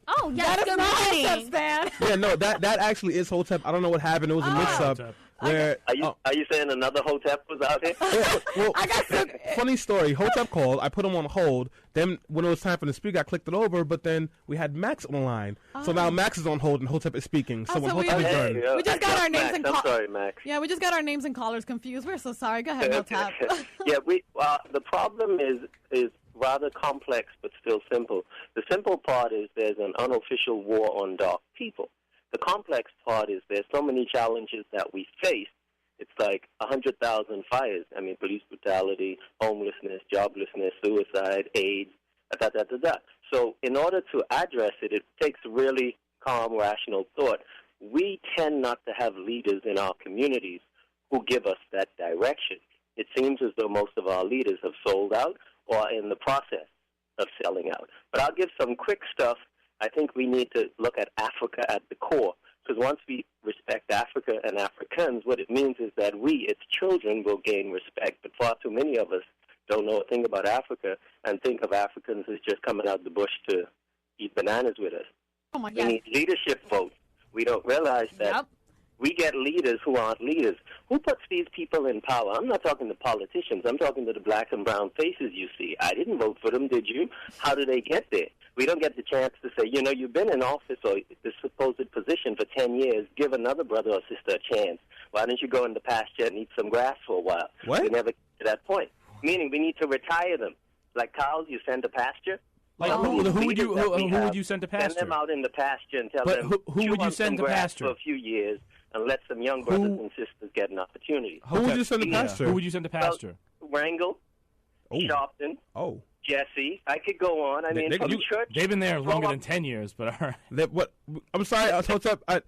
Oh, yes, good morning. Stan. Yeah, no, that actually is Hotep. I don't know what happened. It was a mix-up. Where Are you saying another Hotep was out here? well, funny story. Hotep called. I put him on hold. Then when it was time for him to speak, I clicked it over. But then we had Max on the line. So now Max is on hold and Hotep is speaking. So when Hotep is done, we just got our names and I'm sorry, Max. Yeah, we just got our names and callers confused. We're so sorry. Go ahead, Hotep. Yeah, the problem is rather complex but still simple. The simple part is there's an unofficial war on dark people. The complex part is there's so many challenges that we face. It's like 100,000 fires. I mean, police brutality, homelessness, joblessness, suicide, AIDS, da-da-da-da-da. So in order to address it, it takes really calm, rational thought. We tend not to have leaders in our communities who give us that direction. It seems as though most of our leaders have sold out or are in the process of selling out. But I'll give some quick stuff. I think we need to look at Africa at the core, because once we respect Africa and Africans, what it means is that we, its children, will gain respect. But far too many of us don't know a thing about Africa and think of Africans as just coming out the bush to eat bananas with us. Oh my We God. need leadership votes. We don't realize that we get leaders who aren't leaders. Who puts these people in power? I'm not talking to politicians. I'm talking to the black and brown faces you see. I didn't vote for them, did you? How do they get there? We don't get the chance to say, you've been in office or this supposed position for 10 years. Give another brother or sister a chance. Why don't you go in the pasture and eat some grass for a while? What? We never get to that point. Meaning we need to retire them. Like cows, you send to pasture. Like, who would you send to pasture? Send them out in the pasture and tell But them, who chew would you on send some to grass pasture? for a few years and let some young brothers and sisters get an opportunity. Who would you send to pasture? Who would you send to pasture? Wrangell, Sharpton, Jesse. I could go on. I mean, from church. They've been there longer than 10 years, but all right. I'm sorry, Hotep. I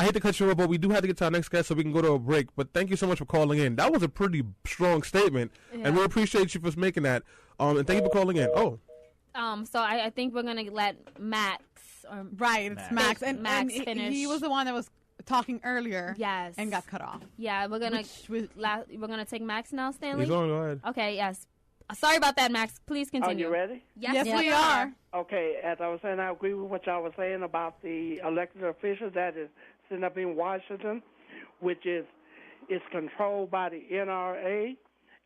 hate to cut you off, but we do have to get to our next guest so we can go to a break. But thank you so much for calling in. That was a pretty strong statement, and we appreciate you for making that. And thank you for calling in. So I think we're gonna let Max. Right, it's Max, and Max and finish. he was the one that was talking earlier. Yes, and got cut off. Yeah, we're gonna take Max now, Stanley. He's on. Go ahead. Okay. Yes. Sorry about that, Max. Please continue. Are you ready? Yes, we are. Okay, as I was saying, I agree with what y'all was saying about the elected officials that is sitting up in Washington, which is controlled by the NRA.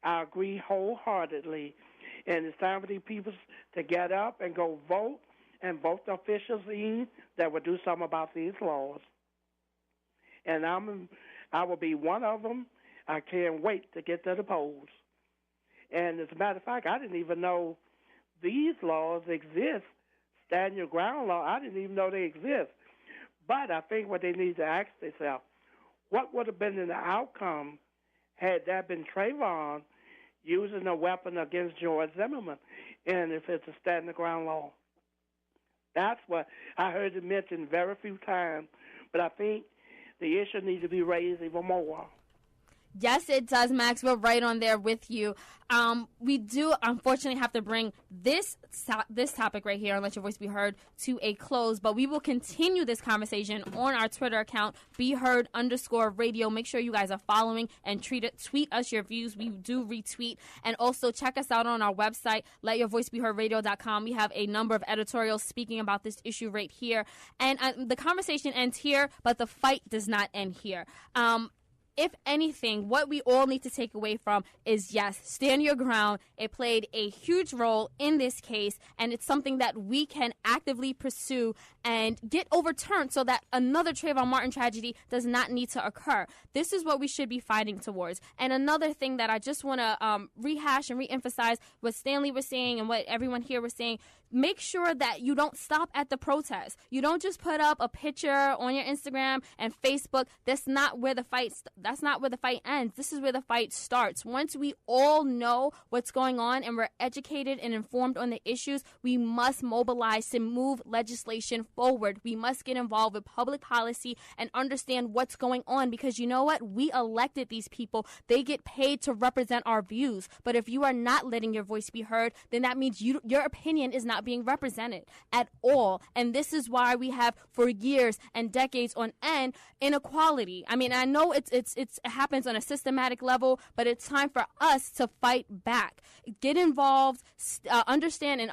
I agree wholeheartedly. And it's time for these people to get up and go vote and vote the officials in that will do something about these laws. And I will be one of them. I can't wait to get to the polls. And as a matter of fact, I didn't even know these laws exist. Stand your ground law, I didn't even know they exist. But I think what they need to ask themselves, what would have been the outcome had that been Trayvon using a weapon against George Zimmerman, and if it's a stand the ground law? That's what I heard it mentioned very few times, but I think the issue needs to be raised even more. Yes, it does, Max. We're right on there with you. We do, unfortunately, have to bring this topic right here, and let your voice be heard, to a close. But we will continue this conversation on our Twitter account, BeHeard_radio. Make sure you guys are following and tweet us your views. We do retweet. And also check us out on our website, letyourvoicebeheardradio.com. We have a number of editorials speaking about this issue right here. And the conversation ends here, but the fight does not end here. If anything, what we all need to take away from is, yes, stand your ground. It played a huge role in this case, and it's something that we can actively pursue and get overturned so that another Trayvon Martin tragedy does not need to occur. This is what we should be fighting towards. And another thing that I just want to rehash and reemphasize what Stanley was saying and what everyone here was saying, make sure that you don't stop at the protest. You don't just put up a picture on your Instagram and Facebook. That's not where the fight ends. This is where the fight starts. Once we all know what's going on and we're educated and informed on the issues, we must mobilize to move legislation forward. We must get involved with public policy and understand what's going on, because you know what? We elected these people. They get paid to represent our views. But if you are not letting your voice be heard, then that means your opinion is not being represented at all. And this is why we have, for years and decades on end, inequality. I mean, I know it happens on a systematic level, but it's time for us to fight back. Get involved, understand and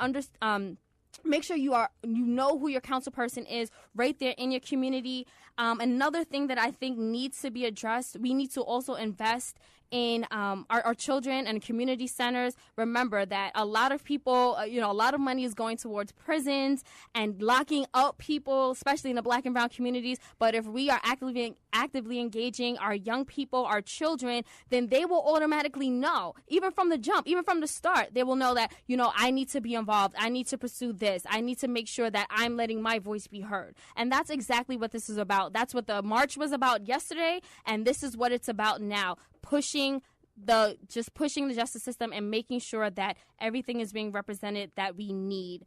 Make sure you know who your council person is right there in your community. Another thing that I think needs to be addressed, we need to also invest in our children and community centers. Remember that a lot of people, a lot of money is going towards prisons and locking up people, especially in the Black and brown communities. But if we are actively engaging our young people, our children, then they will automatically know, even from the jump, even from the start, they will know that, I need to be involved. I need to pursue this. I need to make sure that I'm letting my voice be heard. And that's exactly what this is about. That's what the march was about yesterday. And this is what it's about now. Pushing the justice system and making sure that everything is being represented that we need.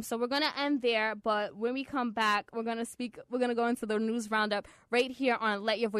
So we're going to end there, but when we come back, we're going to go into the news roundup right here on Let Your Voice